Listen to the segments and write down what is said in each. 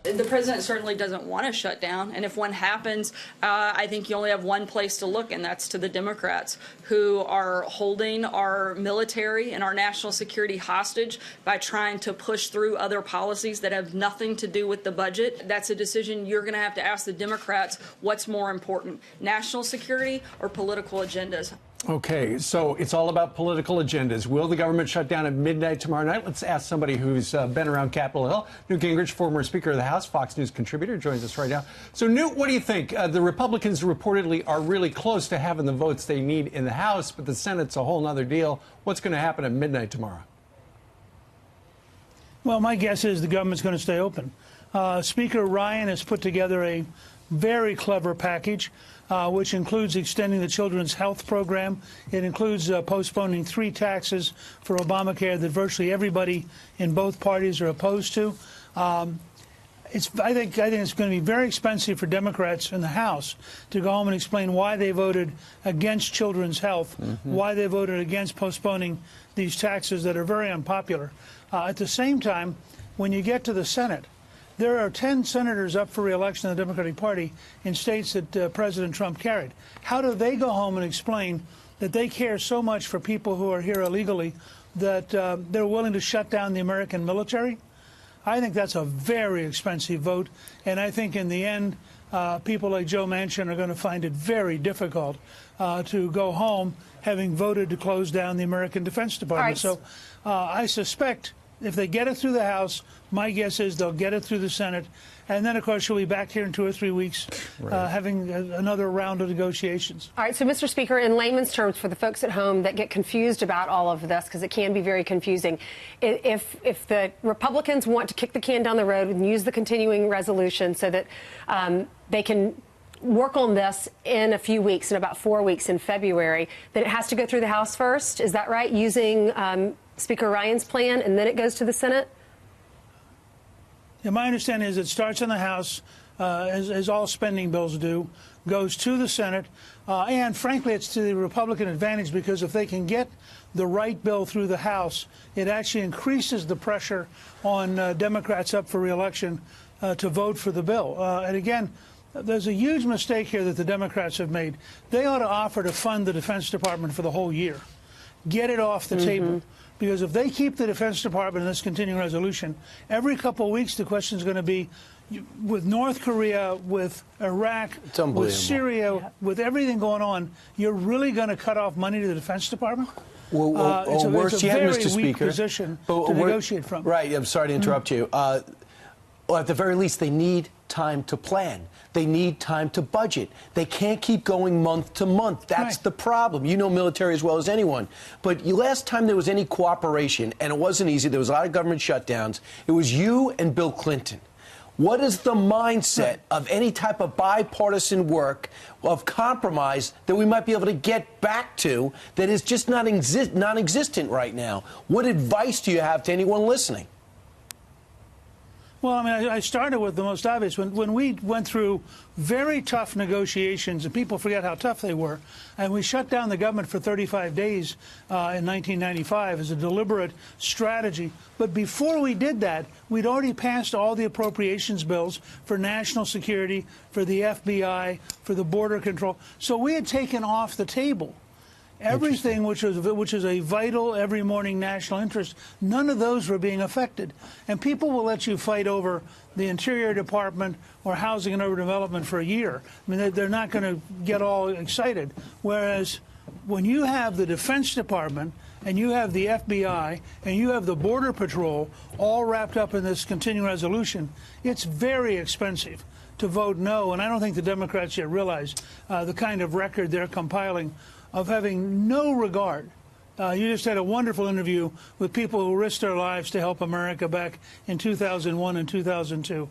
The president certainly doesn't want to shut down, and if one happens, I think you only have one place to look, and that's to the Democrats, who are holding our military and our national security hostage by trying to push through other policies that have nothing to do with the budget. That's a decision you're going to have to ask the Democrats what's more important, national security or political agendas. Okay, so it's all about political agendas. Will the government shut down at midnight tomorrow night? Let's ask somebody who's been around Capitol Hill. Newt Gingrich, former Speaker of the House, Fox News contributor, joins us right now. So, Newt, what do you think? The Republicans reportedly are really close to having the votes they need in the House, but the Senate's a whole other deal. What's going to happen at midnight tomorrow? Well, my guess is the government's going to stay open. Speaker Ryan has put together a very clever package, which includes extending the children's health program. It includes postponing 3 taxes for Obamacare that virtually everybody in both parties are opposed to. I think it's going to be very expensive for Democrats in the House to go home and explain why they voted against children's health, why they voted against postponing these taxes that are very unpopular. At the same time, when you get to the Senate, there are 10 senators up for re-election in the Democratic Party in states that President Trump carried. How do they go home and explain that they care so much for people who are here illegally that they're willing to shut down the American military? I think that's a very expensive vote, and I think in the end, people like Joe Manchin are going to find it very difficult to go home having voted to close down the American Defense Department. So I suspect if they get it through the House, my guess is they'll get it through the Senate. And then, of course, she'll be back here in 2 or 3 weeks having another round of negotiations. All right. So, Mr. Speaker, in layman's terms, for the folks at home that get confused about all of this, because it can be very confusing, if the Republicans want to kick the can down the road and use the continuing resolution so that they can work on this in a few weeks, in about 4 weeks in February, then it has to go through the House first. Is that right? Using Speaker Ryan's plan, and then it goes to the Senate? Yeah, my understanding is it starts in the House, as all spending bills do, goes to the Senate, and frankly, it's to the Republican advantage because if they can get the right bill through the House, it actually increases the pressure on Democrats up for re-election to vote for the bill. And again, there's a huge mistake here that the Democrats have made. They ought to offer to fund the Defense Department for the whole year. Get it off the table. Because if they keep the Defense Department in this continuing resolution, every couple of weeks the question is going to be, with North Korea, with Iraq, with Syria, with everything going on, you're really going to cut off money to the Defense Department? It's a very weak position to negotiate from. Right. I'm sorry to interrupt you. Well, at the very least, they need time to plan. They need time to budget. They can't keep going month to month. That's the problem. You know military as well as anyone. But last time there was any cooperation, and it wasn't easy, there was a lot of government shutdowns, it was you and Bill Clinton. What is the mindset of any type of bipartisan work, of compromise, that we might be able to get back to that is just non-existent right now? What advice do you have to anyone listening? Well, I mean, I started with the most obvious. When we went through very tough negotiations, and people forget how tough they were, and we shut down the government for 35 days in 1995 as a deliberate strategy. But before we did that, we'd already passed all the appropriations bills for national security, for the FBI, for the border control. So we had taken off the table everything which is a vital every morning national interest. None of those were being affected. And people will let you fight over the Interior Department or Housing and Urban Development for a year. I mean, they're not going to get all excited. Whereas when you have the Defense Department and you have the FBI and you have the Border Patrol all wrapped up in this continuing resolution, it's very expensive to vote no. And I don't think the Democrats yet realize the kind of record they're compiling of having no regard. You just had a wonderful interview with people who risked their lives to help America back in 2001 and 2002.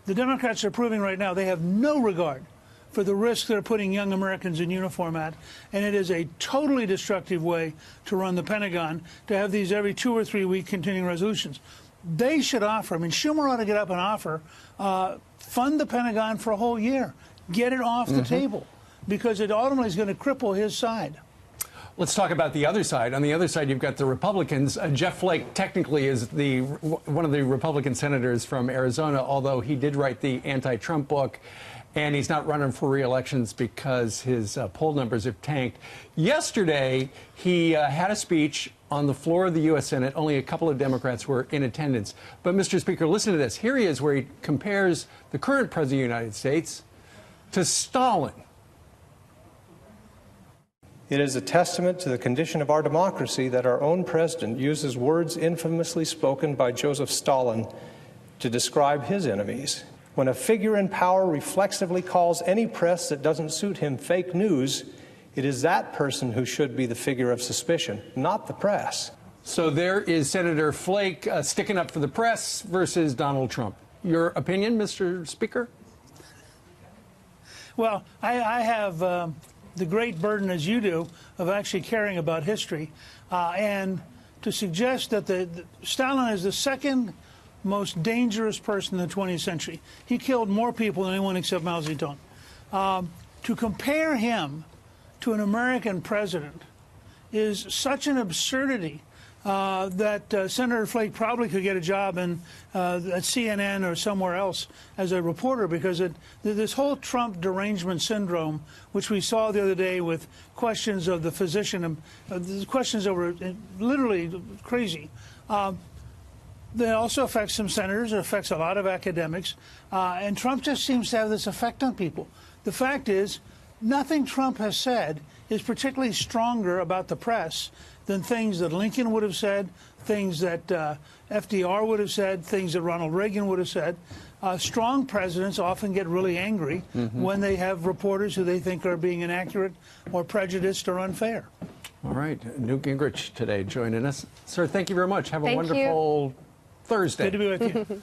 The Democrats are proving right now they have no regard for the risk they're putting young Americans in uniform at, and it is a totally destructive way to run the Pentagon, to have these every 2 or 3 week continuing resolutions. They should offer, I mean, Schumer ought to get up and offer, fund the Pentagon for a whole year. Get it off the table, because it ultimately is going to cripple his side. Let's talk about the other side. On the other side, you've got the Republicans. Jeff Flake technically is one of the Republican senators from Arizona, although he did write the anti-Trump book, and he's not running for re-elections because his poll numbers have tanked. Yesterday, he had a speech on the floor of the U.S. Senate. Only a couple of Democrats were in attendance. But, Mr. Speaker, listen to this. Here he is, where he compares the current president of the United States to Stalin. It is a testament to the condition of our democracy that our own president uses words infamously spoken by Joseph Stalin to describe his enemies. When a figure in power reflexively calls any press that doesn't suit him fake news, it is that person who should be the figure of suspicion, not the press. So there is Senator Flake sticking up for the press versus Donald Trump. Your opinion, Mr. Speaker? Well, I have the great burden, as you do, of actually caring about history. And to suggest that Stalin is the second most dangerous person in the 20th century. He killed more people than anyone except Mao Zedong. To compare him to an American president is such an absurdity that Senator Flake probably could get a job at CNN or somewhere else as a reporter, because this whole Trump derangement syndrome, which we saw the other day with questions of the physician, questions over literally crazy. That also affects some senators. It affects a lot of academics. And Trump just seems to have this effect on people. The fact is, nothing Trump has said is particularly stronger about the press than things that Lincoln would have said, things that FDR would have said, things that Ronald Reagan would have said. Strong presidents often get really angry when they have reporters who they think are being inaccurate or prejudiced or unfair. All right. Newt Gingrich today joining us. Sir, thank you very much. Have a Thank wonderful Thursday. Good to be with you.